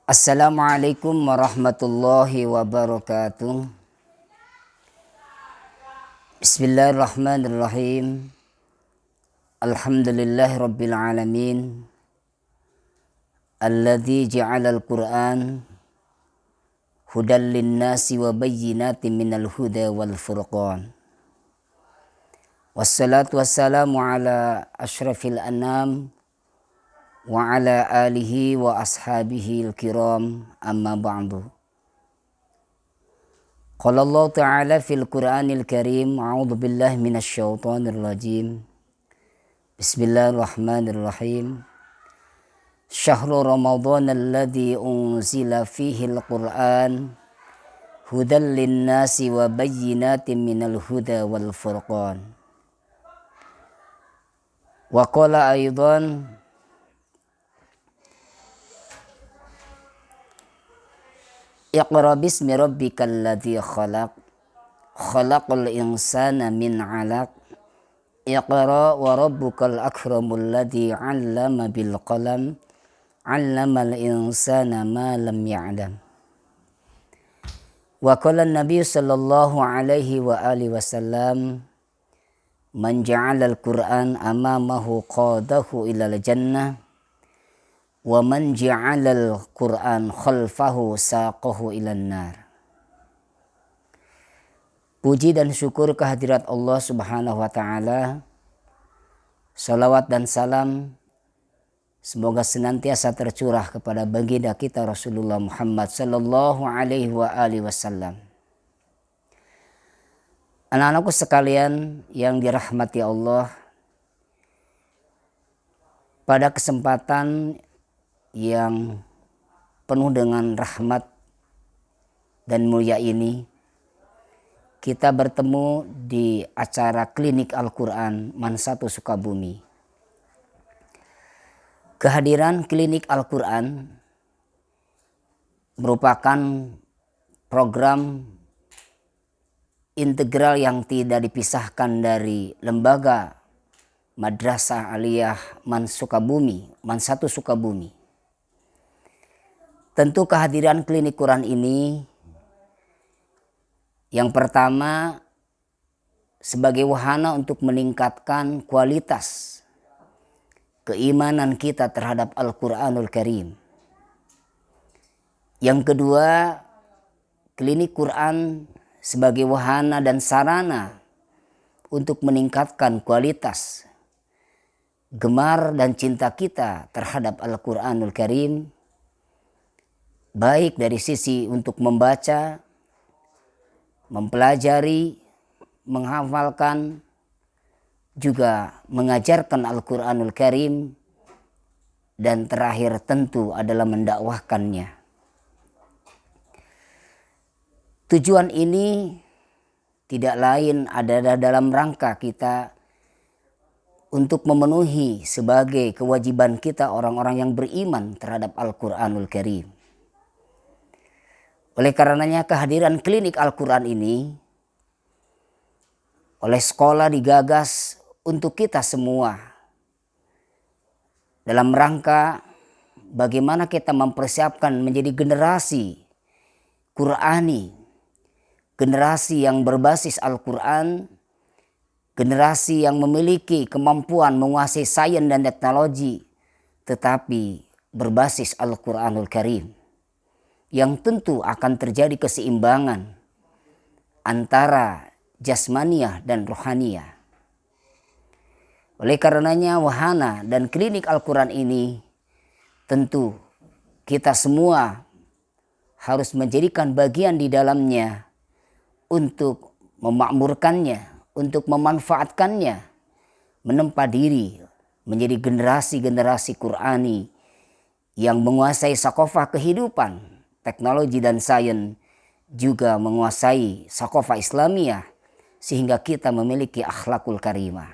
Assalamualaikum warahmatullahi wabarakatuh. Bismillahirrahmanirrahim. Alhamdulillahi rabbil alamin. Alladzi ja'alal Qur'an hudan linnasi wa bayyinatin minal huda wal furqan. Wassalatu wassalamu ala asyrafil anam wa ala alihi wa ashabihi al-kiram, amma ba'du. Qala Allah Ta'ala fil Qur'anil Karim, a'udzu billahi minasy syaithanir rajim. Bismillahirrahmanirrahim. Syahrul Ramadan alladzi unzila fihi al-Qur'an hudan linnasi wa bayyinatin minal huda wal furqan. Wa qala aidan Iqra bismi rabbikal ladzi khalaq, khalaqal insana min 'alaq. Iqra wa rabbukal akramul ladzi 'allama bil qalam, 'allamal insana ma lam ya'lam. Wa qala an-nabiy sallallahu alaihi wa alihi wasallam, man ja'alal Qur'an amamahu qadahu ilal jannah, wa man ja'alal Qur'an khalfahu saqahu ilan nar. Puji dan syukur kehadirat Allah Subhanahu wa taala. Salawat dan salam semoga senantiasa tercurah kepada baginda kita Rasulullah Muhammad sallallahu alaihi wa alihi wasallam. Anak-anakku sekalian yang dirahmati Allah, pada kesempatan yang penuh dengan rahmat dan mulia ini, kita bertemu di acara klinik Al-Quran Man1 Sukabumi. Kehadiran klinik Al-Quran merupakan program integral yang tidak dipisahkan dari lembaga Madrasah Aliyah Man1 Sukabumi. Tentu kehadiran klinik Quran ini yang pertama sebagai wahana untuk meningkatkan kualitas keimanan kita terhadap Al-Quranul Karim. Yang kedua, klinik Quran sebagai wahana dan sarana untuk meningkatkan kualitas gemar dan cinta kita terhadap Al-Quranul Karim, baik dari sisi untuk membaca, mempelajari, menghafalkan, juga mengajarkan Al-Quranul Karim, dan terakhir tentu adalah mendakwahkannya. Tujuan ini tidak lain adalah dalam rangka kita untuk memenuhi sebagai kewajiban kita orang-orang yang beriman terhadap Al-Quranul Karim. Oleh karenanya kehadiran klinik Al-Quran ini oleh sekolah digagas untuk kita semua dalam rangka bagaimana kita mempersiapkan menjadi generasi Qurani, generasi yang berbasis Al-Quran, generasi yang memiliki kemampuan menguasai sains dan teknologi tetapi berbasis Al-Quranul Karim, yang tentu akan terjadi keseimbangan antara jasmaniyah dan rohaniyah. Oleh karenanya wahana dan klinik Al-Quran ini tentu kita semua harus menjadikan bagian di dalamnya untuk memakmurkannya, untuk memanfaatkannya, menempa diri menjadi generasi-generasi Qurani yang menguasai sakofah kehidupan, teknologi dan sains, juga menguasai sakofah Islamiyah sehingga kita memiliki akhlakul karimah.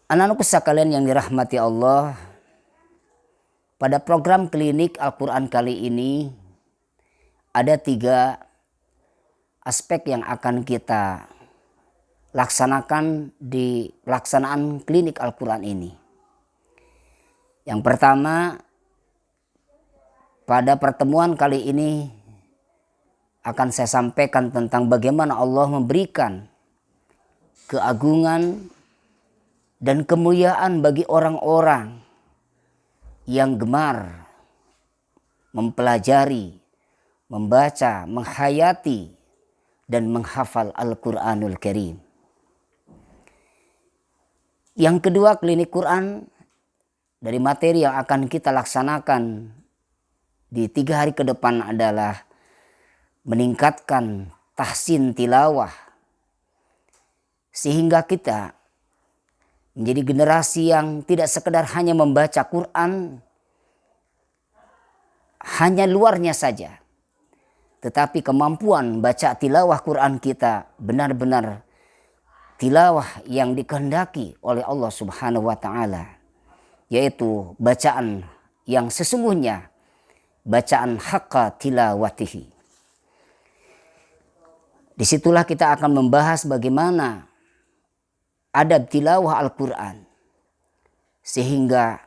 Anak-anakku sekalian yang dirahmati Allah, pada program klinik Al-Quran kali ini ada 3 aspek yang akan kita laksanakan di pelaksanaan klinik Al-Quran ini. Yang pertama, Pada pertemuan kali ini akan saya sampaikan tentang bagaimana Allah memberikan keagungan dan kemuliaan bagi orang-orang yang gemar mempelajari, membaca, menghayati, dan menghafal Al-Quranul Karim. Yang kedua, klinik Quran dari materi yang akan kita laksanakan di 3 hari ke depan adalah meningkatkan tahsin tilawah. Sehingga kita menjadi generasi yang tidak sekedar hanya membaca Quran, hanya luarnya saja. Tetapi kemampuan baca tilawah Quran kita benar-benar tilawah yang dikehendaki oleh Allah Subhanahu wa Ta'ala, yaitu bacaan yang sesungguhnya, bacaan haqqa tilawatihi. Disitulah kita akan membahas bagaimana adab tilawah Al-Quran, sehingga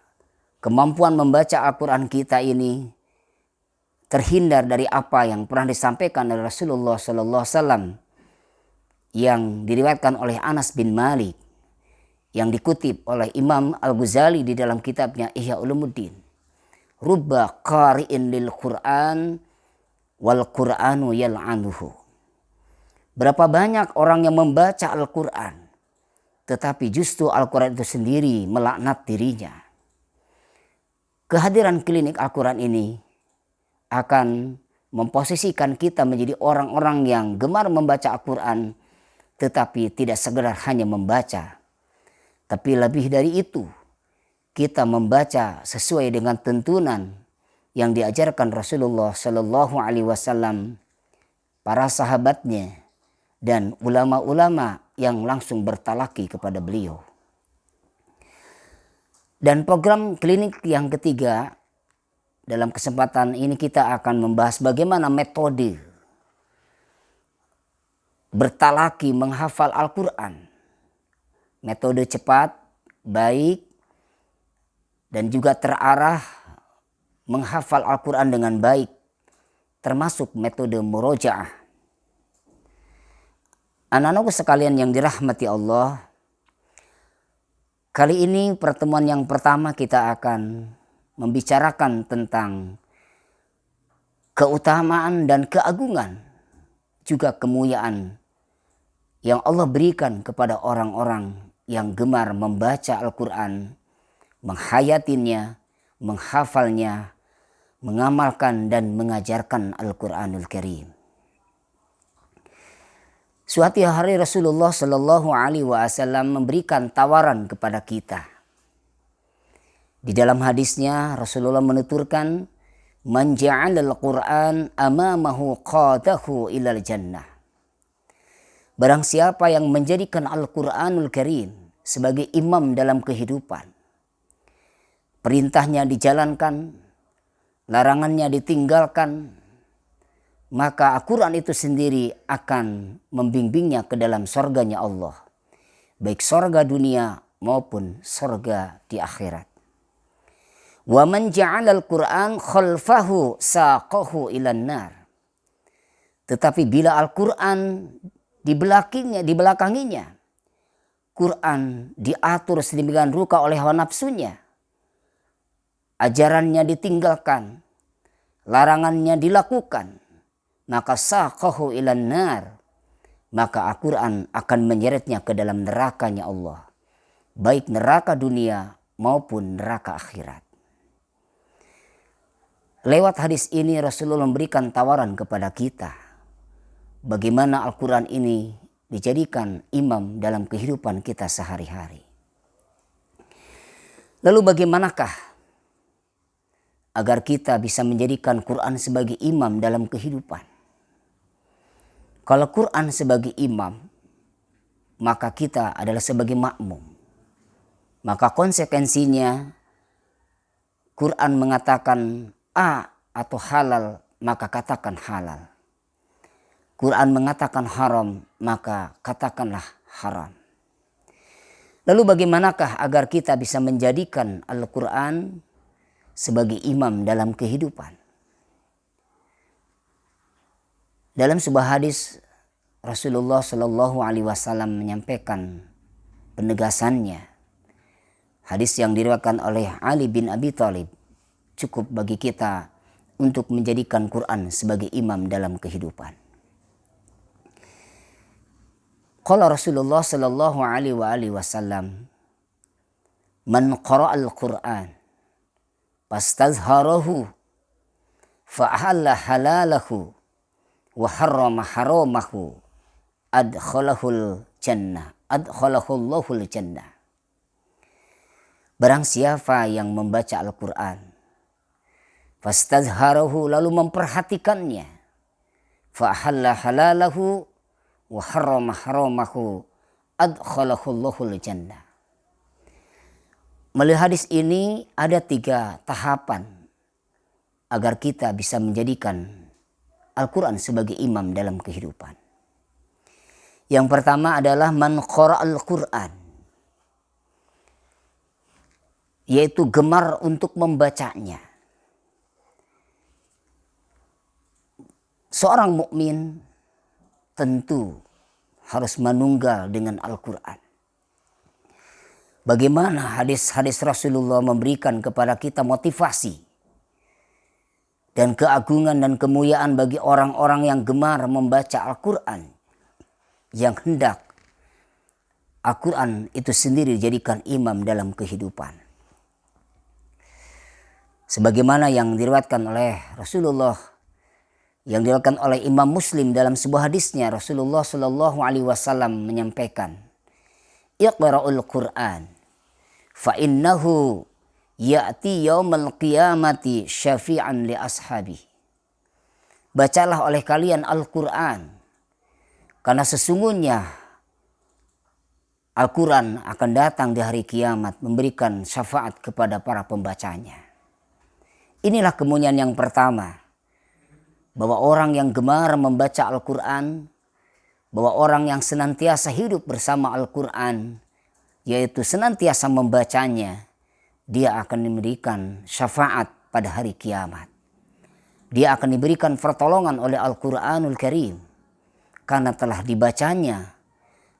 kemampuan membaca Al-Quran kita ini terhindar dari apa yang pernah disampaikan oleh Rasulullah SAW yang diriwayatkan oleh Anas bin Malik, yang dikutip oleh Imam Al-Ghazali di dalam kitabnya Ihya Ulumuddin. Rubba qari'in lil Qur'an wal Qur'anu yal'anuhu. Berapa banyak orang yang membaca Al-Quran, tetapi justru Al-Quran itu sendiri melaknat dirinya. Kehadiran klinik Al-Quran ini akan memposisikan kita menjadi orang-orang yang gemar membaca Al-Quran, tetapi tidak sekedar hanya membaca. Tapi lebih dari itu, kita membaca sesuai dengan tuntunan yang diajarkan Rasulullah Shallallahu Alaihi Wasallam, para sahabatnya, dan ulama-ulama yang langsung bertalaki kepada beliau. Dan program klinik yang ketiga, dalam kesempatan ini kita akan membahas bagaimana metode bertalaki menghafal Al-Quran. Metode cepat, baik, dan juga terarah menghafal Al-Quran dengan baik, termasuk metode murojaah. Anak-anakku sekalian yang dirahmati Allah, kali ini pertemuan yang pertama kita akan membicarakan tentang keutamaan dan keagungan, juga kemuliaan yang Allah berikan kepada orang-orang yang gemar membaca Al-Quran, menghayatinya, menghafalnya, mengamalkan dan mengajarkan Al-Quranul Karim. Suatu hari Rasulullah Shallallahu Alaihi Wasallam memberikan tawaran kepada kita. Di dalam hadisnya Rasulullah menuturkan, "Man ja'alal Qur'an amamahu qadahu ilal jannah." Barang siapa yang menjadikan Al-Quranul Karim sebagai imam dalam kehidupan, perintahnya dijalankan, larangannya ditinggalkan, maka Al-Quran itu sendiri akan membimbingnya ke dalam surganya Allah, baik surga dunia maupun surga di akhirat. Wa man ja'alal Qur'an khalfahu saqahu ilan nar. Tetapi bila Al-Quran dibelakanginya, Quran diatur sedemikian rupa oleh hawa nafsunya, ajarannya ditinggalkan, larangannya dilakukan, maka saqahu ilan nar, maka Al-Quran akan menyeretnya ke dalam nerakanya Allah, baik neraka dunia maupun neraka akhirat. Lewat hadis ini Rasulullah memberikan tawaran kepada kita, bagaimana Al-Quran ini dijadikan imam dalam kehidupan kita sehari-hari. Lalu bagaimanakah agar kita bisa menjadikan Quran sebagai imam dalam kehidupan? Kalau Quran sebagai imam, maka kita adalah sebagai makmum. Maka konsekuensinya Quran mengatakan A atau halal, maka katakan halal. Quran mengatakan haram, maka katakanlah haram. Lalu bagaimanakah agar kita bisa menjadikan Al-Quran sebagai imam dalam kehidupan? Dalam sebuah hadis Rasulullah Shallallahu Alaihi Wasallam menyampaikan penegasannya. Hadis yang diriwayatkan oleh Ali bin Abi Thalib, cukup bagi kita untuk menjadikan Quran sebagai imam dalam kehidupan. Qala Rasulullah Shallallahu Alaihi Wasallam, man qara'al Quran fastazharahu fa'ahalla halalahu wa harrama haramahu adkhalahul jannah. Barang siapa yang membaca Al-Quran, fastazharahu, lalu memperhatikannya, fa'ahalla halalahu wa harrama haramahu adkhalahul jannah. Melalui hadis ini ada 3 tahapan agar kita bisa menjadikan Al-Quran sebagai imam dalam kehidupan. Yang pertama adalah man qara'al Quran, yaitu gemar untuk membacanya. Seorang mukmin tentu harus menunggal dengan Al-Quran. Bagaimana hadis-hadis Rasulullah memberikan kepada kita motivasi dan keagungan dan kemuliaan bagi orang-orang yang gemar membaca Al-Quran, yang hendak Al-Quran itu sendiri dijadikan imam dalam kehidupan. Sebagaimana yang diriwayatkan oleh Rasulullah, yang diriwayatkan oleh Imam Muslim dalam sebuah hadisnya, Rasulullah Shallallahu Alaihi Wasallam menyampaikan, Iqra'ul Quran fa innahu ya'ti yaumal qiyamati syafi'an li ashabi. Bacalah oleh kalian Al-Quran, karena sesungguhnya Al-Quran akan datang di hari kiamat memberikan syafaat kepada para pembacanya. Inilah kemuliaan yang pertama, bahwa orang yang gemar membaca Al-Quran, bahwa orang yang senantiasa hidup bersama Al-Quran, yaitu senantiasa membacanya, dia akan diberikan syafaat pada hari kiamat. Dia akan diberikan pertolongan oleh Al-Quranul Karim karena telah dibacanya,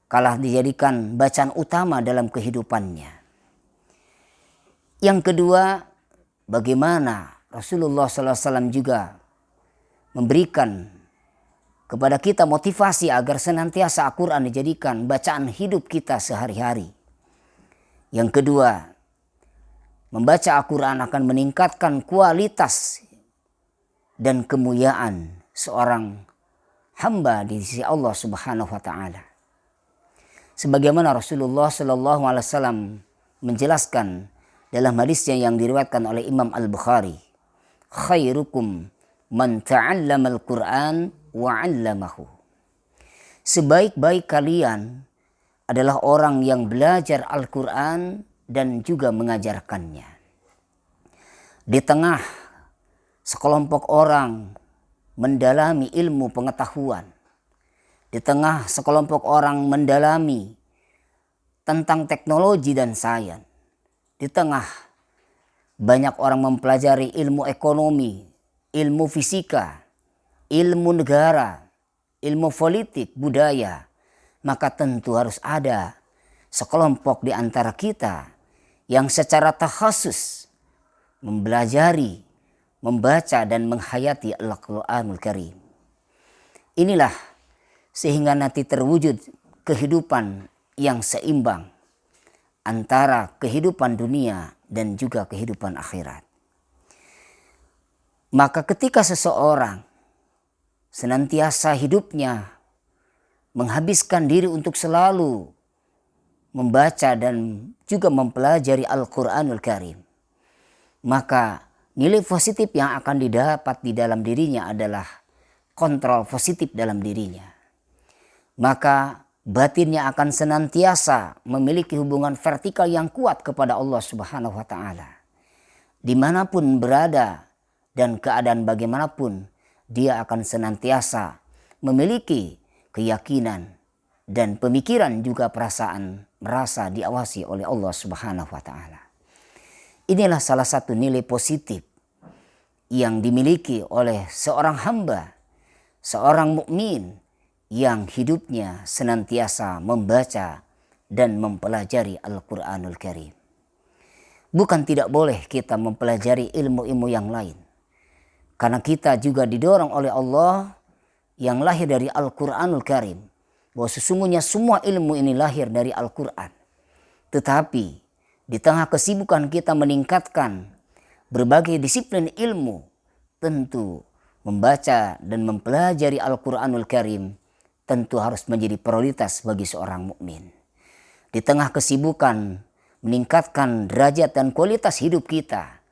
telah dijadikan bacaan utama dalam kehidupannya. Yang kedua, bagaimana Rasulullah SAW juga memberikan kepada kita motivasi agar senantiasa Al-Quran dijadikan bacaan hidup kita sehari-hari. Yang kedua, membaca Al-Quran akan meningkatkan kualitas dan kemuliaan seorang hamba di sisi Allah Subhanahu wa taala. Sebagaimana Rasulullah Shallallahu Alaihi Wasallam menjelaskan dalam hadisnya yang diriwayatkan oleh Imam Al-Bukhari, khairukum man ta'allamal Qur'an wa 'allamahu. Sebaik-baik kalian adalah orang yang belajar Al-Quran dan juga mengajarkannya. Di tengah sekelompok orang mendalami ilmu pengetahuan, di tengah sekelompok orang mendalami tentang teknologi dan sains, di tengah banyak orang mempelajari ilmu ekonomi, ilmu fisika, ilmu negara, ilmu politik, budaya, maka tentu harus ada sekelompok di antara kita yang secara takhasus mempelajari, membaca dan menghayati Al-Quranul Karim. Inilah sehingga nanti terwujud kehidupan yang seimbang antara kehidupan dunia dan juga kehidupan akhirat. Maka ketika seseorang senantiasa hidupnya menghabiskan diri untuk selalu membaca dan juga mempelajari Al-Quranul Karim, maka nilai positif yang akan didapat di dalam dirinya adalah kontrol positif dalam dirinya. Maka batinnya akan senantiasa memiliki hubungan vertikal yang kuat kepada Allah Subhanahu wa taala. Dimanapun berada dan keadaan bagaimanapun, dia akan senantiasa memiliki keyakinan dan pemikiran juga perasaan merasa diawasi oleh Allah Subhanahu wa taala. Inilah salah satu nilai positif yang dimiliki oleh seorang hamba seorang mukmin yang hidupnya senantiasa membaca dan mempelajari Al-Quranul Karim. Bukan tidak boleh kita mempelajari ilmu-ilmu yang lain. Karena kita juga didorong oleh Allah yang lahir dari Al-Quranul Karim. Bahwa sesungguhnya semua ilmu ini lahir dari Al-Quran. Tetapi di tengah kesibukan kita meningkatkan berbagai disiplin ilmu, tentu membaca dan mempelajari Al-Quranul Karim tentu harus menjadi prioritas bagi seorang mukmin. Di tengah kesibukan meningkatkan derajat dan kualitas hidup kita,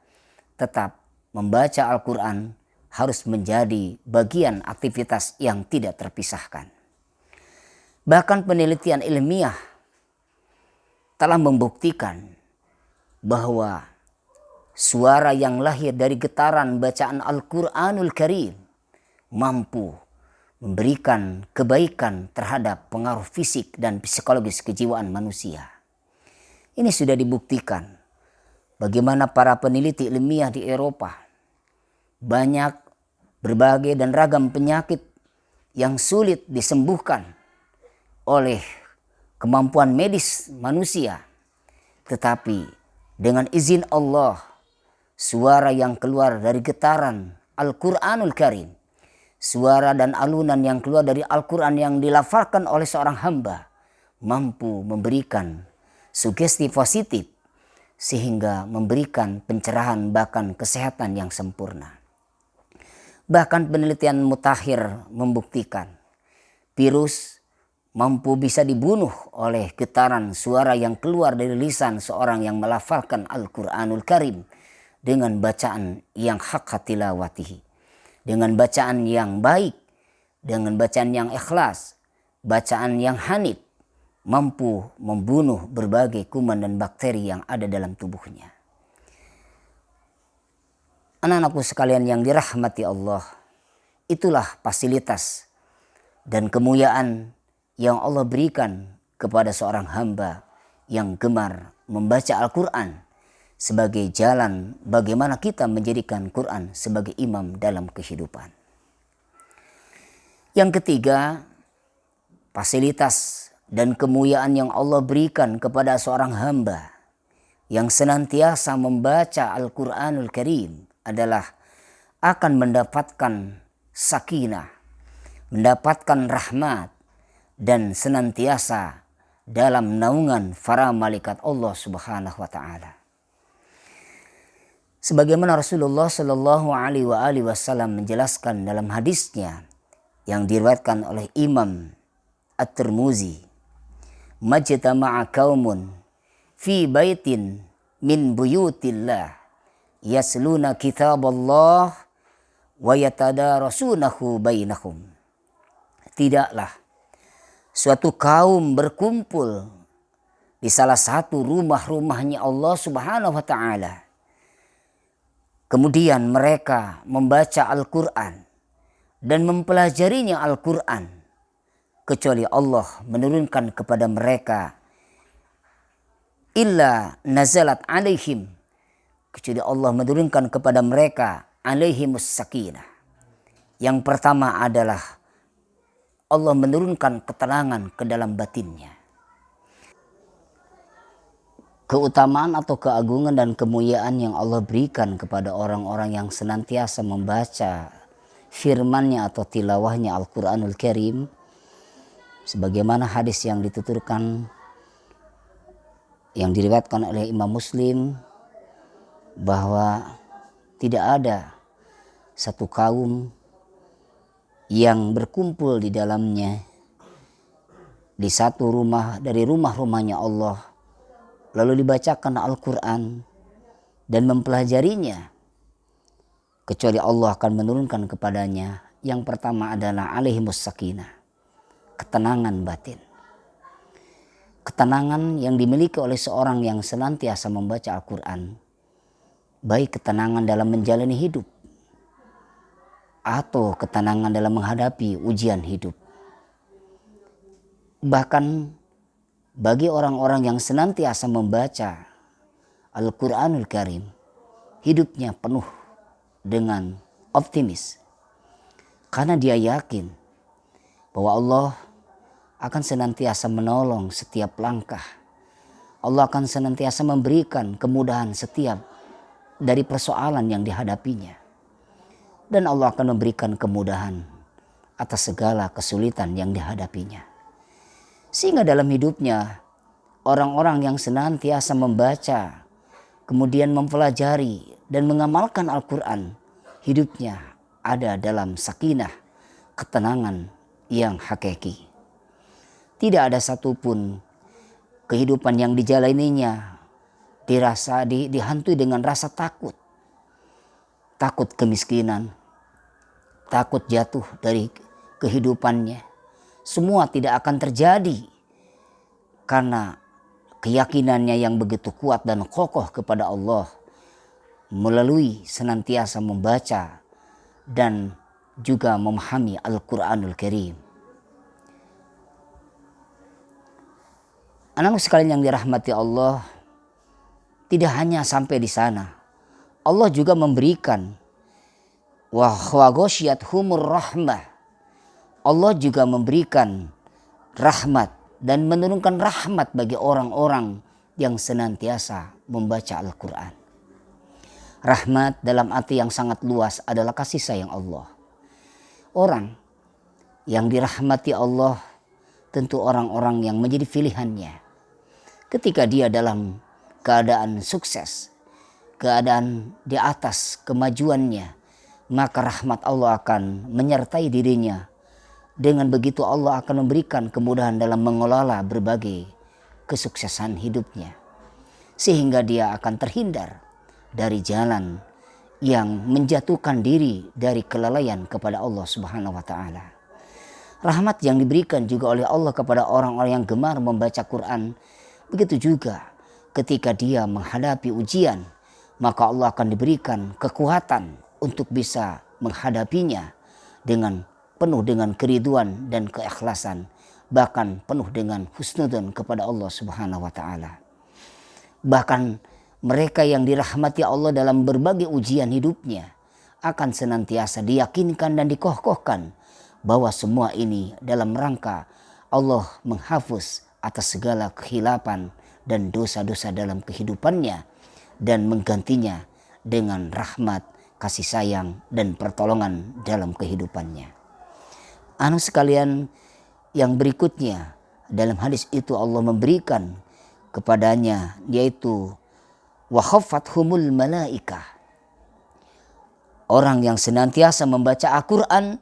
tetap membaca Al-Quran harus menjadi bagian aktivitas yang tidak terpisahkan. Bahkan penelitian ilmiah telah membuktikan bahwa suara yang lahir dari getaran bacaan Al-Quranul Karim mampu memberikan kebaikan terhadap pengaruh fisik dan psikologis kejiwaan manusia. Ini sudah dibuktikan bagaimana para peneliti ilmiah di Eropa banyak berbagai dan ragam penyakit yang sulit disembuhkan oleh kemampuan medis manusia. Tetapi dengan izin Allah, suara yang keluar dari getaran Al-Quranul Karim, suara dan alunan yang keluar dari Al-Quran yang dilafalkan oleh seorang hamba mampu memberikan sugesti positif sehingga memberikan pencerahan bahkan kesehatan yang sempurna. Bahkan penelitian mutakhir membuktikan virus mampu bisa dibunuh oleh getaran suara yang keluar dari lisan seorang yang melafalkan Al-Quranul Karim dengan bacaan yang haqqa tilawatihi, dengan bacaan yang baik, dengan bacaan yang ikhlas, bacaan yang hanif, mampu membunuh berbagai kuman dan bakteri yang ada dalam tubuhnya. Anak-anakku sekalian yang dirahmati Allah, itulah fasilitas dan kemuliaan yang Allah berikan kepada seorang hamba yang gemar membaca Al-Quran sebagai jalan bagaimana kita menjadikan Quran sebagai imam dalam kehidupan. Yang ketiga, fasilitas dan kemuliaan yang Allah berikan kepada seorang hamba yang senantiasa membaca Al-Quranul Karim adalah akan mendapatkan sakinah, mendapatkan rahmat, dan senantiasa dalam naungan para malaikat Allah Subhanahu wa taala. Sebagaimana Rasulullah Shallallahu alaihi wasallam menjelaskan dalam hadisnya yang diriwayatkan oleh Imam At-Tirmizi, "Majtama'a qaumun fi baitin min buyutillah yasluna kitaballah wa yatadarasunahu bainahum." Tidaklah suatu kaum berkumpul di salah satu rumah-rumahnya Allah Subhanahu wa taala. Kemudian mereka membaca Al-Quran dan mempelajarinya Al-Quran, kecuali Allah menurunkan kepada mereka illa nazalat alaihim, kecuali Allah menurunkan kepada mereka alaihimus sakinah. Yang pertama adalah Allah menurunkan ketenangan ke dalam batinnya. Keutamaan atau keagungan dan kemuliaan yang Allah berikan kepada orang-orang yang senantiasa membaca firman-Nya atau tilawahnya Al-Quranul Karim, sebagaimana hadis yang dituturkan yang diriwayatkan oleh Imam Muslim, bahwa tidak ada satu kaum yang berkumpul di dalamnya di satu rumah dari rumah-rumahnya Allah, lalu dibacakan Al-Quran dan mempelajarinya, kecuali Allah akan menurunkan kepadanya yang pertama adalah alaihimus sakinah, ketenangan batin. Ketenangan yang dimiliki oleh seorang yang senantiasa membaca Al-Quran, baik ketenangan dalam menjalani hidup atau ketenangan dalam menghadapi ujian hidup. Bahkan bagi orang-orang yang senantiasa membaca Al-Quranul Karim, hidupnya penuh dengan optimis. Karena dia yakin bahwa Allah akan senantiasa menolong setiap langkah. Allah akan senantiasa memberikan kemudahan setiap dari persoalan yang dihadapinya. Dan Allah akan memberikan kemudahan atas segala kesulitan yang dihadapinya. Sehingga dalam hidupnya orang-orang yang senantiasa membaca, kemudian mempelajari dan mengamalkan Al-Quran, hidupnya ada dalam sakinah, ketenangan yang hakiki. Tidak ada satupun kehidupan yang dijalaninya dihantui dengan rasa takut. Takut kemiskinan, takut jatuh dari kehidupannya. Semua tidak akan terjadi karena keyakinannya yang begitu kuat dan kokoh kepada Allah melalui senantiasa membaca dan juga memahami Al-Quranul Karim. Anak sekalian yang dirahmati Allah, tidak hanya sampai di sana. Allah juga memberikan wa ghasyiyatuhumur rahmah. Allah juga memberikan rahmat dan menurunkan rahmat bagi orang-orang yang senantiasa membaca Al-Quran. Rahmat dalam arti yang sangat luas adalah kasih sayang Allah. Orang yang dirahmati Allah tentu orang-orang yang menjadi pilihannya. Ketika dia dalam keadaan sukses, keadaan di atas kemajuannya, maka rahmat Allah akan menyertai dirinya. Dengan begitu Allah akan memberikan kemudahan dalam mengelola berbagai kesuksesan hidupnya. Sehingga dia akan terhindar dari jalan yang menjatuhkan diri dari kelalaian kepada Allah Subhanahu wa Ta'ala. Rahmat yang diberikan juga oleh Allah kepada orang-orang yang gemar membaca Quran. Begitu juga ketika dia menghadapi ujian, maka Allah akan diberikan kekuatan untuk bisa menghadapinya dengan penuh dengan keriduan dan keikhlasan, bahkan penuh dengan husnudzon kepada Allah Subhanahu wa Ta'ala. Bahkan mereka yang dirahmati Allah dalam berbagai ujian hidupnya akan senantiasa diyakinkan dan dikokohkan bahwa semua ini dalam rangka Allah menghapus atas segala kehilapan dan dosa-dosa dalam kehidupannya dan menggantinya dengan rahmat, kasih sayang dan pertolongan dalam kehidupannya. Anak sekalian yang berikutnya, dalam hadis itu Allah memberikan kepadanya yaitu wa khaffathumul malaikah. Orang yang senantiasa membaca Al-Quran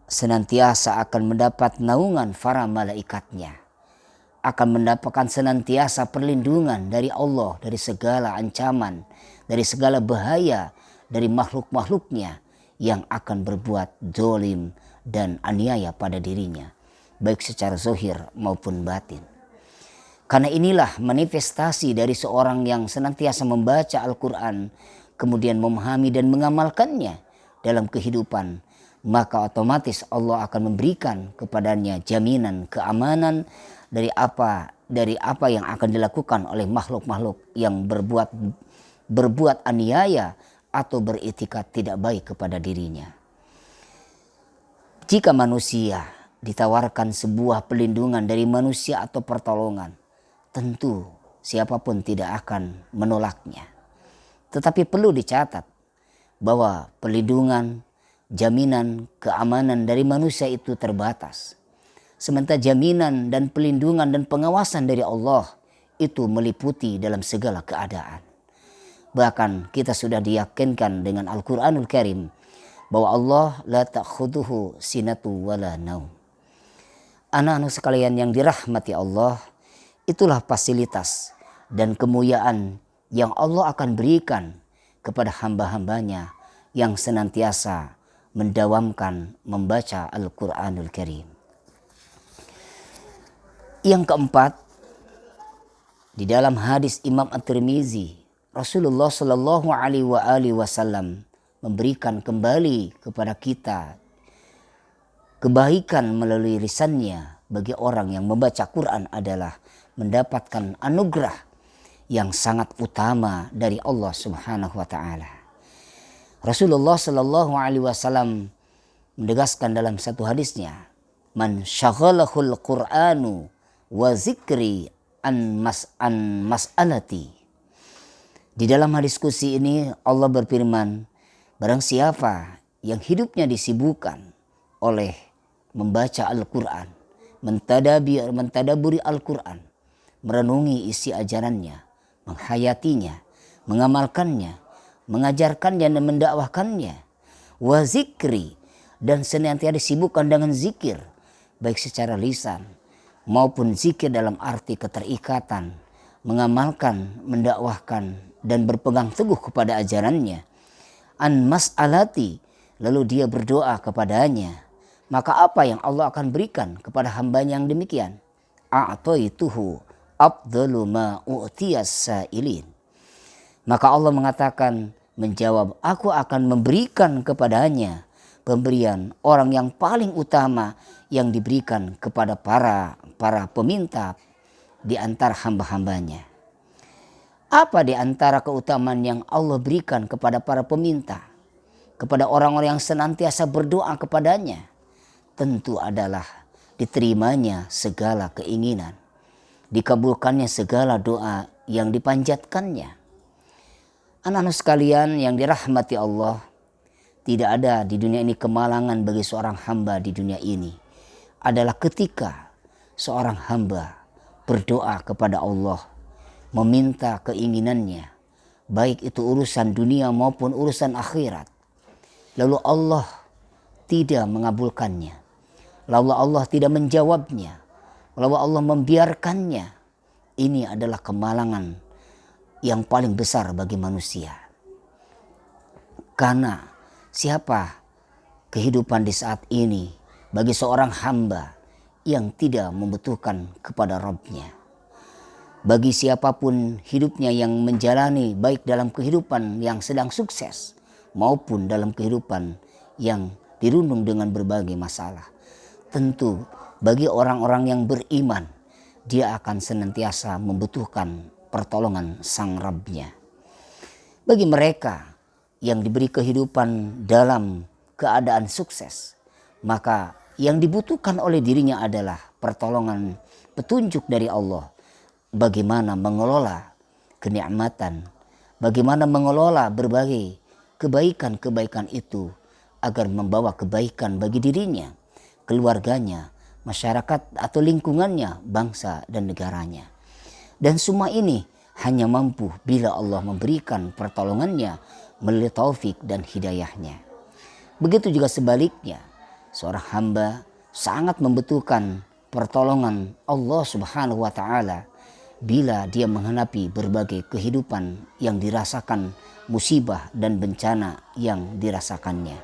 senantiasa akan mendapat naungan para malaikatnya. Akan mendapatkan senantiasa perlindungan dari Allah, dari segala ancaman, dari segala bahaya, dari makhluk-makhluknya yang akan berbuat zalim dan aniaya pada dirinya, baik secara zahir maupun batin. Karena inilah manifestasi dari seorang yang senantiasa membaca Al-Quran, kemudian memahami dan mengamalkannya dalam kehidupan, maka otomatis Allah akan memberikan kepadanya jaminan keamanan dari apa yang akan dilakukan oleh makhluk-makhluk yang berbuat aniaya atau beretikat tidak baik kepada dirinya. Jika manusia ditawarkan sebuah pelindungan dari manusia atau pertolongan, tentu siapapun tidak akan menolaknya. Tetapi perlu dicatat bahwa perlindungan, jaminan, keamanan dari manusia itu terbatas. Sementara jaminan dan pelindungan dan pengawasan dari Allah itu meliputi dalam segala keadaan. Bahkan kita sudah diyakinkan dengan Al-Quranul Karim bahwa Allah la ta'khuduhu sinatu wala naum. Anak-anak sekalian yang dirahmati Allah, itulah fasilitas dan kemuliaan yang Allah akan berikan kepada hamba-hambanya yang senantiasa mendawamkan membaca Al-Quranul Karim. Yang keempat, di dalam hadis Imam At-Tirmizi, Rasulullah Shallallahu Alaihi Wasallam memberikan kembali kepada kita kebaikan melalui lisannya bagi orang yang membaca Quran adalah mendapatkan anugerah yang sangat utama dari Allah Subhanahu wa Ta'ala. Rasulullah Shallallahu Alaihi Wasallam menegaskan dalam satu hadisnya, man syaghalahul Qur'anu wa zikri an mas'alati. Di dalam hadis qudsi ini Allah berfirman, barang siapa yang hidupnya disibukkan oleh membaca Al-Quran, mentadaburi Al-Quran, merenungi isi ajarannya, menghayatinya, mengamalkannya, mengajarkannya dan mendakwahkannya, wa zikri, dan senantiasa disibukkan dengan zikir, baik secara lisan maupun zikir dalam arti keterikatan, mengamalkan, mendakwahkan, dan berpegang teguh kepada ajarannya, an mas'alati, lalu dia berdoa kepadanya, maka apa yang Allah akan berikan kepada hambanya yang demikian? A'taituhu afdalu ma u'tiyas sa'ilin. Maka Allah mengatakan, menjawab, aku akan memberikan kepadanya pemberian orang yang paling utama yang diberikan kepada para peminta di antara hamba-hambanya. Apa di antara keutamaan yang Allah berikan kepada para peminta, kepada orang-orang yang senantiasa berdoa kepadanya? Tentu adalah diterimanya segala keinginan, dikabulkannya segala doa yang dipanjatkannya. Anak-anak sekalian yang dirahmati Allah, tidak ada di dunia ini kemalangan bagi seorang hamba di dunia ini adalah ketika seorang hamba berdoa kepada Allah, meminta keinginannya, baik itu urusan dunia maupun urusan akhirat, lalu Allah tidak mengabulkannya, lalu Allah tidak menjawabnya, lalu Allah membiarkannya. Ini adalah kemalangan yang paling besar bagi manusia. Karena siapa kehidupan di saat ini bagi seorang hamba yang tidak membutuhkan kepada Rabb-Nya? Bagi siapapun hidupnya yang menjalani baik dalam kehidupan yang sedang sukses maupun dalam kehidupan yang dirundung dengan berbagai masalah, tentu bagi orang-orang yang beriman, dia akan senantiasa membutuhkan pertolongan sang Rabb-Nya. Bagi mereka yang diberi kehidupan dalam keadaan sukses, maka yang dibutuhkan oleh dirinya adalah pertolongan, petunjuk dari Allah. Bagaimana mengelola kenikmatan, bagaimana mengelola berbagai kebaikan-kebaikan itu agar membawa kebaikan bagi dirinya, keluarganya, masyarakat atau lingkungannya, bangsa dan negaranya. Dan semua ini hanya mampu bila Allah memberikan pertolongannya melalui taufik dan hidayahnya. Begitu juga sebaliknya, seorang hamba sangat membutuhkan pertolongan Allah Subhanahu wa Ta'ala bila dia menghadapi berbagai kehidupan yang dirasakan, musibah dan bencana yang dirasakannya.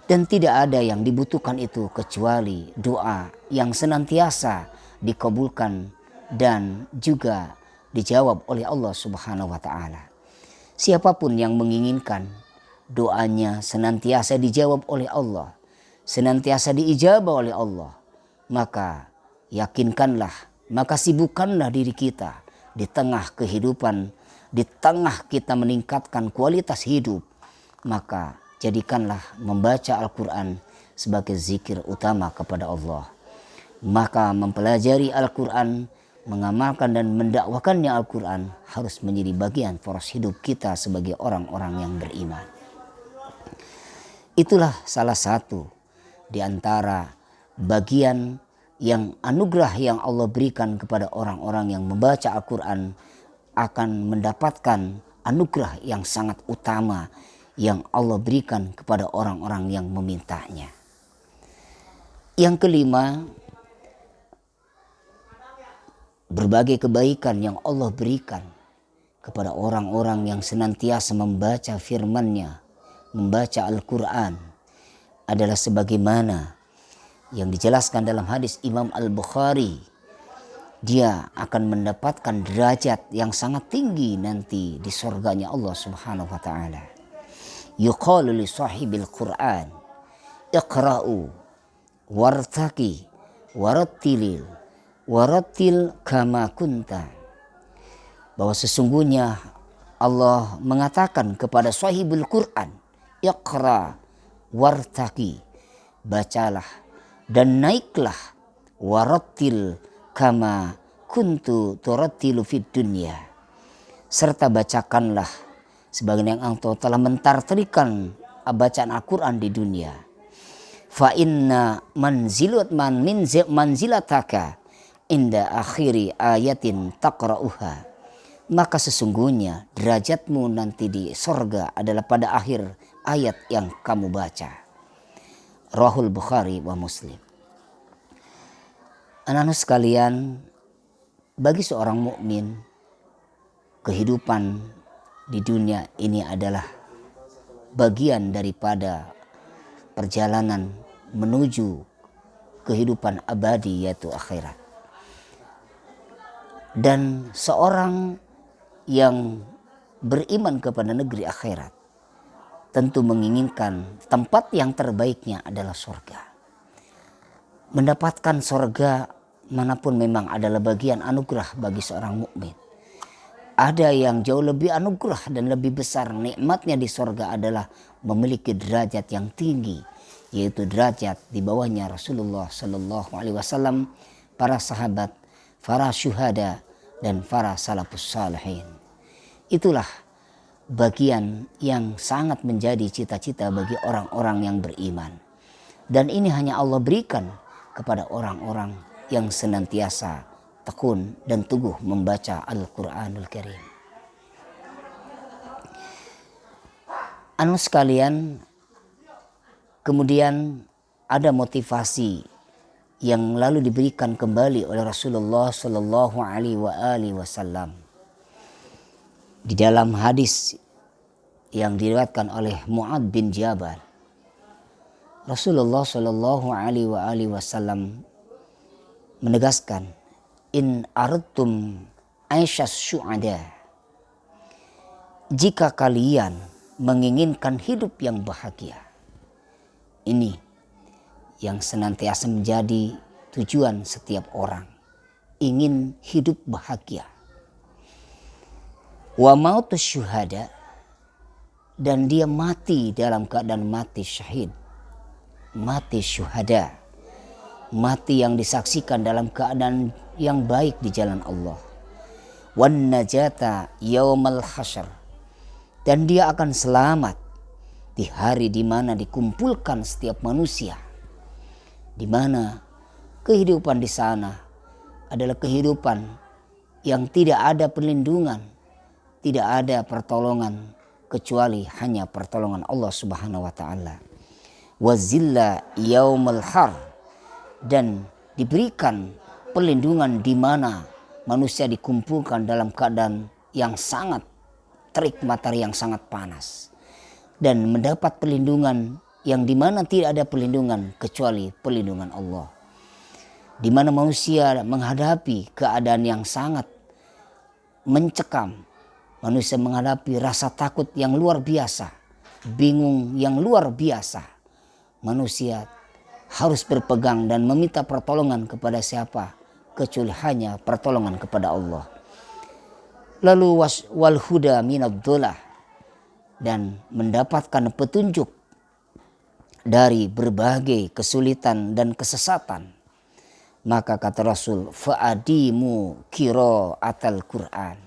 Dan tidak ada yang dibutuhkan itu kecuali doa yang senantiasa dikabulkan dan juga dijawab oleh Allah Subhanahu wa Ta'ala. Siapapun yang menginginkan doanya senantiasa dijawab oleh Allah, senantiasa diijabah oleh Allah, maka yakinkanlah, maka sibukkanlah diri kita di tengah kehidupan, di tengah kita meningkatkan kualitas hidup, maka jadikanlah membaca Al-Quran sebagai zikir utama kepada Allah. Maka mempelajari Al-Quran, mengamalkan dan mendakwakannya Al-Quran harus menjadi bagian poros hidup kita sebagai orang-orang yang beriman. Itulah salah satu di antara bagian yang anugerah yang Allah berikan kepada orang-orang yang membaca Al-Quran, akan mendapatkan anugerah yang sangat utama yang Allah berikan kepada orang-orang yang memintanya. Yang kelima, berbagai kebaikan yang Allah berikan kepada orang-orang yang senantiasa membaca firman-Nya, membaca Al-Quran, adalah sebagaimana yang dijelaskan dalam hadis Imam Al-Bukhari. Dia akan mendapatkan derajat yang sangat tinggi nanti di surganya Allah Subhanahu wa Ta'ala. Yuqalu li sahibil Qur'an, iqra'u wartaqi warattil kama kunta. Bahwa sesungguhnya Allah mengatakan kepada sahibul Qur'an, iqra wartaqi, bacalah dan naiklah, warattil kama kuntu turattilu fid dunya, serta bacakanlah sebagaimana yang engkau telah mentartilikan bacaan Al-Quran di dunia. Fa inna manzilataka inda akhiri ayatin taqra'uha, maka sesungguhnya derajatmu nanti di sorga adalah pada akhir ayat yang kamu baca. Rahul Bukhari wa Muslim. Anak-anak sekalian, bagi seorang mukmin kehidupan di dunia ini adalah bagian daripada perjalanan menuju kehidupan abadi, yaitu akhirat. Dan seorang yang beriman kepada negeri akhirat tentu menginginkan tempat yang terbaiknya adalah surga. Mendapatkan surga manapun memang adalah bagian anugerah bagi seorang mukmin. Ada yang jauh lebih anugerah dan lebih besar nikmatnya di surga adalah memiliki derajat yang tinggi, yaitu derajat di bawahnya Rasulullah Sallallahu Alaihi Wasallam, para sahabat, para syuhada, dan para salafus salihin. Itulah bagian yang sangat menjadi cita-cita bagi orang-orang yang beriman. Dan ini hanya Allah berikan kepada orang-orang yang senantiasa tekun dan teguh membaca Al-Quranul Karim. Anu sekalian, kemudian ada motivasi yang lalu diberikan kembali oleh Rasulullah Sallallahu Alaihi Wasallam di dalam hadis yang diriwayatkan oleh Mu'ad bin Jabal. Rasulullah Sallallahu Alaihi Wasallam menegaskan, in aradtum aisyas syu'ada, jika kalian menginginkan hidup yang bahagia. Ini yang senantiasa menjadi tujuan setiap orang, ingin hidup bahagia. Wa mautus syuhada, dan dia mati dalam keadaan mati syahid, mati syuhada, mati yang disaksikan dalam keadaan yang baik di jalan Allah. Wan najata yaumal hasyr, dan dia akan selamat di hari di mana dikumpulkan setiap manusia, di mana kehidupan di sana adalah kehidupan yang tidak ada perlindungan, tidak ada pertolongan kecuali hanya pertolongan Allah Subhanahu wa taala. Wa zilla yaumal har, dan diberikan perlindungan di mana manusia dikumpulkan dalam keadaan yang sangat terik matahari yang sangat panas, dan mendapat perlindungan yang di mana tidak ada perlindungan kecuali perlindungan Allah. Di mana manusia menghadapi keadaan yang sangat mencekam, manusia menghadapi rasa takut yang luar biasa, bingung yang luar biasa. Manusia harus berpegang dan meminta pertolongan kepada siapa kecuali hanya pertolongan kepada Allah. Lalu wal huda minad dhulah, dan mendapatkan petunjuk dari berbagai kesulitan dan kesesatan. Maka kata Rasul, fa'adimu qira'atal Qur'an,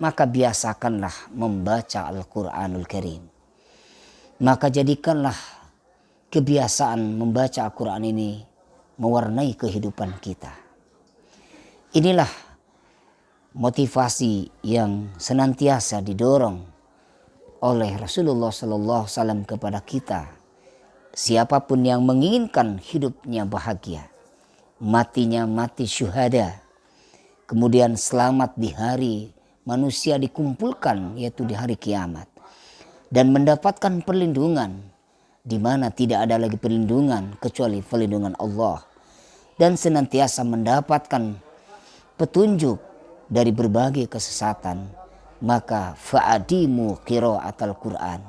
maka biasakanlah membaca Al-Quranul Karim. Maka jadikanlah kebiasaan membaca Al-Quran ini mewarnai kehidupan kita. Inilah motivasi yang senantiasa didorong oleh Rasulullah Sallallahu Alaihi Wasallam kepada kita. Siapapun yang menginginkan hidupnya bahagia, matinya mati syuhada, kemudian selamat di hari manusia dikumpulkan, yaitu di hari kiamat, dan mendapatkan perlindungan di mana tidak ada lagi perlindungan kecuali perlindungan Allah, dan senantiasa mendapatkan petunjuk dari berbagai kesesatan, maka fa'adimu qira'atal Qur'an,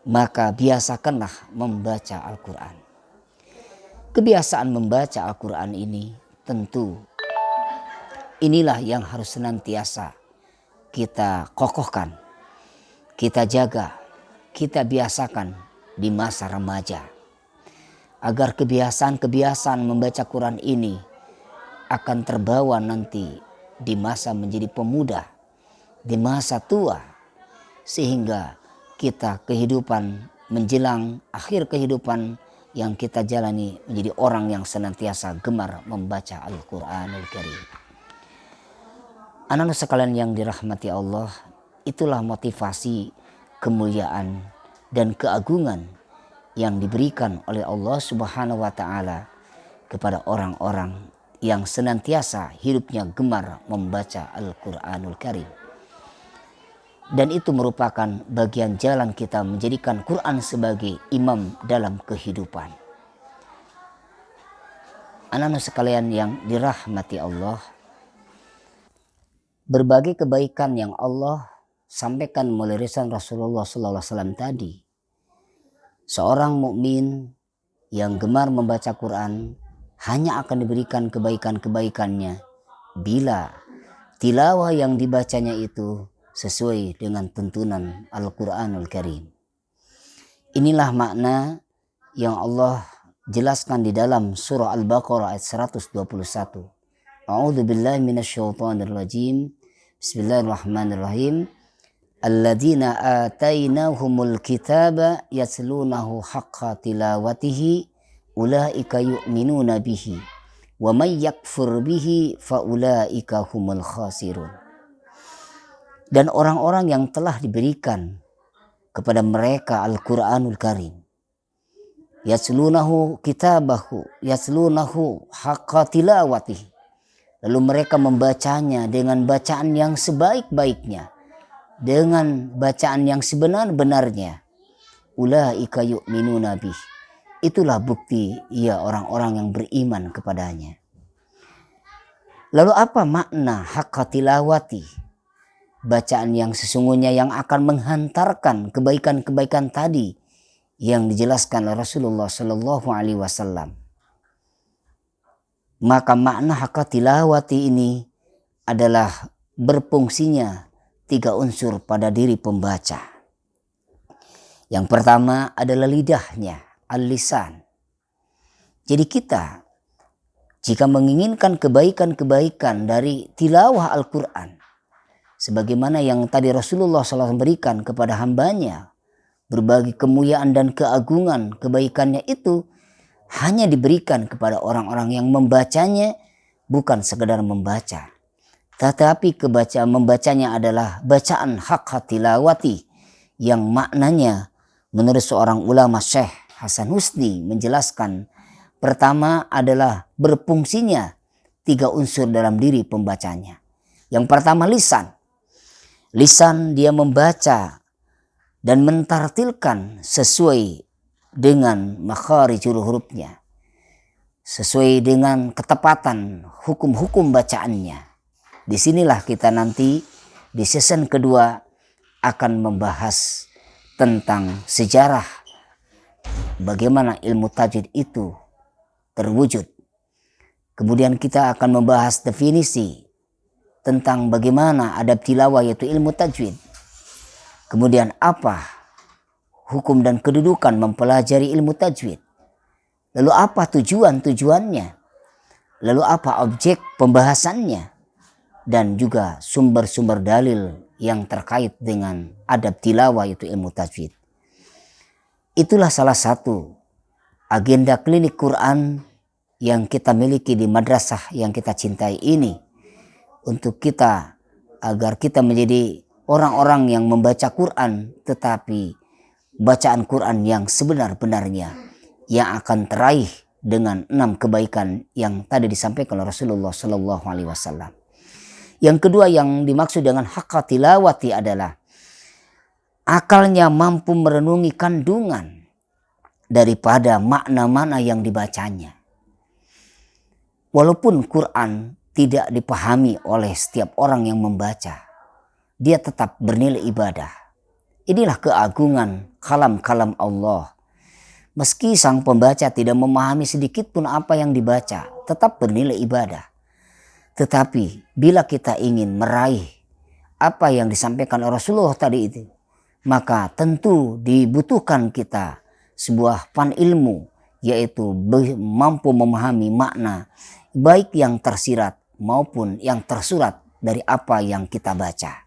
maka biasakanlah membaca Al-Quran. Kebiasaan membaca Al-Quran ini tentu inilah yang harus senantiasa kita kokohkan, kita jaga, kita biasakan di masa remaja. agar kebiasaan-kebiasaan membaca Quran ini akan terbawa nanti di masa menjadi pemuda, di masa tua, sehingga kita kehidupan menjelang akhir kehidupan yang kita jalani menjadi orang yang senantiasa gemar membaca Al-Quranul Karim. Anak-anak sekalian yang dirahmati Allah, itulah motivasi kemuliaan dan keagungan yang diberikan oleh Allah Subhanahu wa Ta'ala kepada orang-orang yang senantiasa hidupnya gemar membaca Al-Quranul Karim. Dan itu merupakan bagian jalan kita menjadikan Quran sebagai imam dalam kehidupan. Anak-anak sekalian yang dirahmati Allah, berbagai kebaikan yang Allah sampaikan melalui lisan Rasulullah SAW tadi, seorang mukmin yang gemar membaca Quran hanya akan diberikan kebaikan-kebaikannya bila tilawah yang dibacanya itu sesuai dengan tuntunan Al-Quranul Karim. Inilah makna yang Allah jelaskan di dalam surah Al-Baqarah ayat 121. A'udzubillahi minasyaitonirrajim. Bismillahirrahmanirrahim. Alladzina atainahumul kitaba yatlunahu haqqa tilawatihi ulaika yu'minuna bihi wa may yakfur bihi fa ulaika humul khasirun. Dan orang-orang yang telah diberikan kepada mereka Al-Quranul Karim, yatlunahu kitabahu yatlunahu haqqa tilawatihi, lalu mereka membacanya dengan bacaan yang sebaik-baiknya, dengan bacaan yang sebenar-benarnya. Ulaika yu'minuna bih, itulah bukti ia orang-orang yang beriman kepadanya. Lalu apa makna haqqa tilawati? Bacaan yang sesungguhnya yang akan menghantarkan kebaikan-kebaikan tadi yang dijelaskan oleh Rasulullah Sallallahu Alaihi Wasallam. Maka makna haqqa tilawati ini adalah berfungsinya 3 unsur pada diri pembaca. Yang pertama adalah lidahnya, al-lisan. Jadi kita jika menginginkan kebaikan-kebaikan dari tilawah Al-Quran, sebagaimana yang tadi Rasulullah SAW berikan kepada hambanya, berbagai kemuliaan dan keagungan kebaikannya itu hanya diberikan kepada orang-orang yang membacanya, bukan sekedar membaca. Tetapi membacanya adalah bacaan haqqa tilawati, yang maknanya menurut seorang ulama Syekh Hasan Husni menjelaskan, pertama adalah berfungsinya 3 unsur dalam diri pembacanya. Yang pertama lisan. Lisan dia membaca dan mentartilkan sesuai dengan makharijul hurufnya, sesuai dengan ketepatan hukum-hukum bacaannya. Disinilah kita nanti di season kedua akan membahas tentang sejarah bagaimana ilmu tajwid itu terwujud. Kemudian kita akan membahas definisi tentang bagaimana adab tilawah yaitu ilmu tajwid. Kemudian apa hukum dan kedudukan mempelajari ilmu tajwid. Lalu apa tujuannya. Lalu apa objek pembahasannya. Dan juga sumber-sumber dalil yang terkait dengan adab tilawah yaitu ilmu tajwid. Itulah salah satu agenda klinik Quran yang kita miliki di madrasah yang kita cintai ini. Untuk kita, agar kita menjadi orang-orang yang membaca Quran, tetapi bacaan Quran yang sebenar-benarnya, yang akan teraih dengan 6 kebaikan yang tadi disampaikan oleh Rasulullah Sallallahu Alaihi Wasallam. Yang kedua yang dimaksud dengan haqqa tilawati adalah akalnya mampu merenungi kandungan daripada makna-makna yang dibacanya. Walaupun Quran tidak dipahami oleh setiap orang yang membaca, dia tetap bernilai ibadah. Inilah keagungan kalam-kalam Allah. Meski sang pembaca tidak memahami sedikit pun apa yang dibaca, tetap bernilai ibadah. Tetapi bila kita ingin meraih apa yang disampaikan oleh Rasulullah tadi itu, maka tentu dibutuhkan kita sebuah ilmu yaitu mampu memahami makna baik yang tersirat maupun yang tersurat dari apa yang kita baca.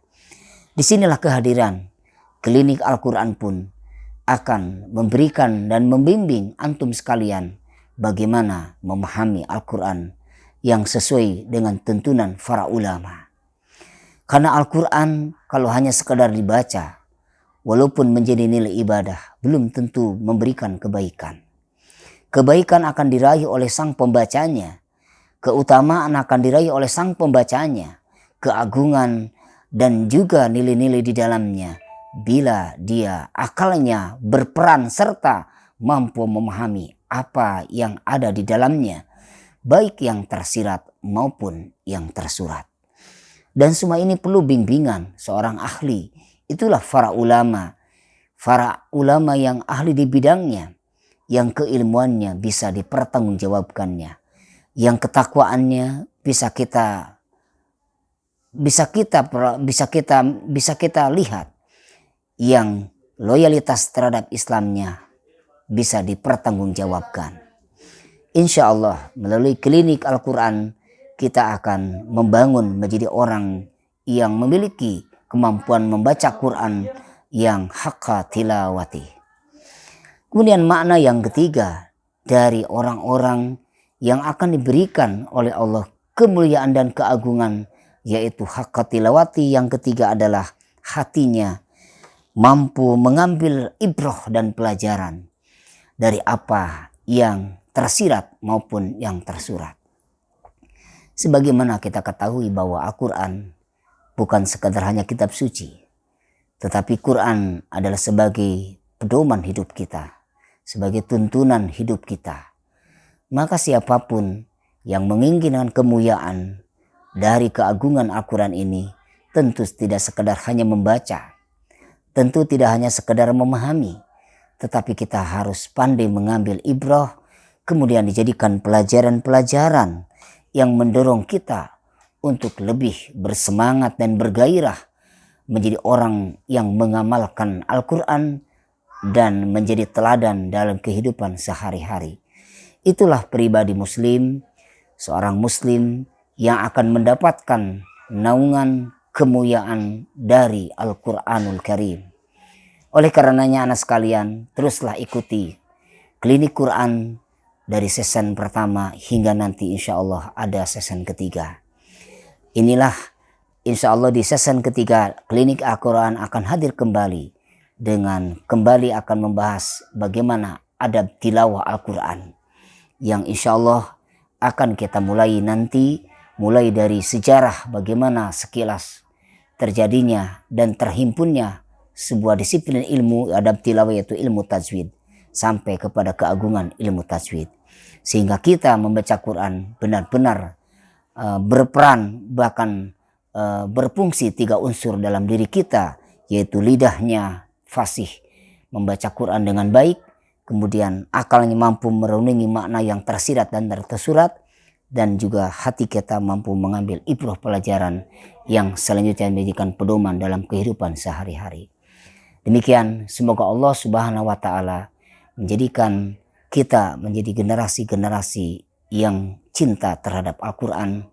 Disinilah kehadiran klinik Al-Quran pun akan memberikan dan membimbing antum sekalian bagaimana memahami Al-Quran yang sesuai dengan tuntunan para ulama. Karena Al-Quran kalau hanya sekedar dibaca, walaupun menjadi nilai ibadah, belum tentu memberikan kebaikan. Kebaikan akan diraih oleh sang pembacanya, keutamaan akan diraih oleh sang pembacanya, keagungan dan juga nilai-nilai di dalamnya bila dia akalnya berperan serta mampu memahami apa yang ada di dalamnya, baik yang tersirat maupun yang tersurat. Dan semua ini perlu bimbingan seorang ahli. Itulah para ulama yang ahli di bidangnya, yang keilmuannya bisa dipertanggungjawabkannya, yang ketakwaannya bisa kita lihat, yang loyalitas terhadap Islamnya bisa dipertanggungjawabkan. Insya Allah melalui klinik Al-Quran kita akan membangun menjadi orang yang memiliki kemampuan membaca Quran yang haqqa tilawati. Kemudian makna yang ketiga dari orang-orang yang akan diberikan oleh Allah kemuliaan dan keagungan, yaitu haqqa tilawati. Yang ketiga adalah hatinya mampu mengambil ibrah dan pelajaran dari apa yang tersirat maupun yang tersurat. Sebagaimana kita ketahui bahwa Al-Quran bukan sekadar hanya kitab suci, tetapi Quran adalah sebagai pedoman hidup kita, sebagai tuntunan hidup kita. Maka siapapun yang menginginkan kemuliaan dari keagungan Al-Quran ini, tentu tidak sekedar hanya membaca, tentu tidak hanya sekedar memahami, tetapi kita harus pandai mengambil ibrah, kemudian dijadikan pelajaran-pelajaran yang mendorong kita untuk lebih bersemangat dan bergairah menjadi orang yang mengamalkan Al-Quran dan menjadi teladan dalam kehidupan sehari-hari. Itulah pribadi muslim, seorang muslim yang akan mendapatkan naungan kemuliaan dari Al-Quranul Karim. Oleh karenanya anak sekalian, teruslah ikuti klinik Quran dari season pertama hingga nanti insya Allah ada season ketiga. Inilah insya Allah di season ketiga klinik Al-Quran akan hadir kembali dengan kembali akan membahas bagaimana adab tilawah Al-Quran, yang insya Allah akan kita mulai nanti, mulai dari sejarah bagaimana sekilas terjadinya dan terhimpunnya sebuah disiplin ilmu adab tilawah, yaitu ilmu tajwid, sampai kepada keagungan ilmu tajwid, sehingga kita membaca Quran benar-benar berperan, bahkan berfungsi 3 unsur dalam diri kita, yaitu lidahnya fasih membaca Quran dengan baik, kemudian akalnya mampu merenungi makna yang tersirat dan tersurat, dan juga hati kita mampu mengambil ibrah pelajaran yang selanjutnya menjadikan pedoman dalam kehidupan sehari-hari. Demikian, semoga Allah Subhanahu wa Ta'ala menjadikan kita menjadi generasi-generasi yang cinta terhadap Al-Quran,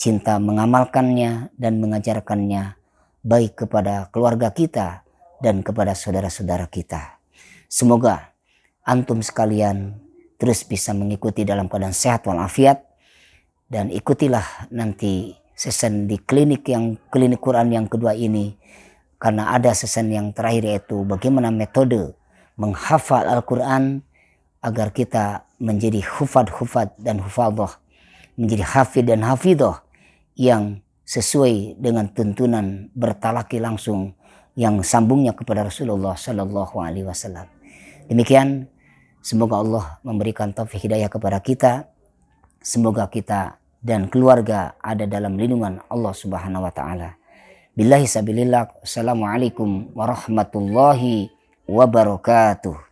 cinta mengamalkannya dan mengajarkannya baik kepada keluarga kita dan kepada saudara-saudara kita. Semoga antum sekalian terus bisa mengikuti dalam keadaan sehat walafiat, dan ikutilah nanti season di klinik Quran yang kedua ini, karena ada season yang terakhir, yaitu bagaimana metode menghafal Al-Quran agar kita menjadi hufad dan hufadhah, menjadi hafid dan hafidhah yang sesuai dengan tuntunan bertalaki langsung yang sambungnya kepada Rasulullah Sallallahu Alaihi Wasallam. Demikian, semoga Allah memberikan taufik hidayah kepada kita. Semoga kita dan keluarga ada dalam lindungan Allah Subhanahu wa Ta'ala. Billahi sabilillah. Assalamualaikum warahmatullahi wabarakatuh.